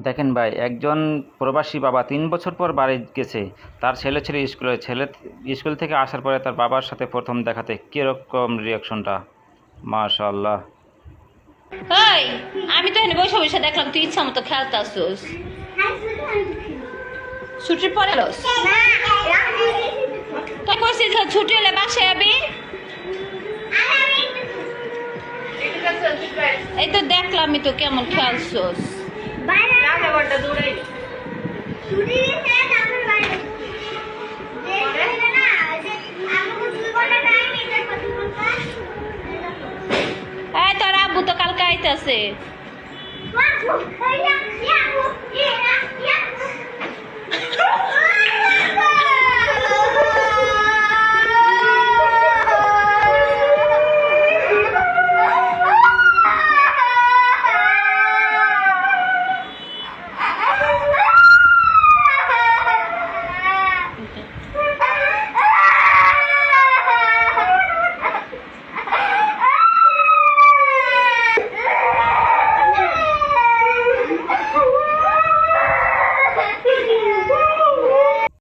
দেখেন ভাই, একজন প্রবাসী বাবা ৩ বছর পর বাড়ি গেছে। তার ছেলে ছিল স্কুলে। স্কুল থেকে আসার পরে তার বাবার সাথে প্রথম দেখাতে কীরকম রিয়াকশনটা! মাশাআল্লাহ। এই, আমি তো এখানে বসে বসে দেখলাম তুই ইচ্ছা মতো খেলতাছস। ছুটির পরে এলোস? তুই কইছিস না ছুটি হলে বাসায় যাবি? এই তো দেখলাম আমি তো কেমন খেলছস। এই তোর আব্বু তো কালকে আইতাছে।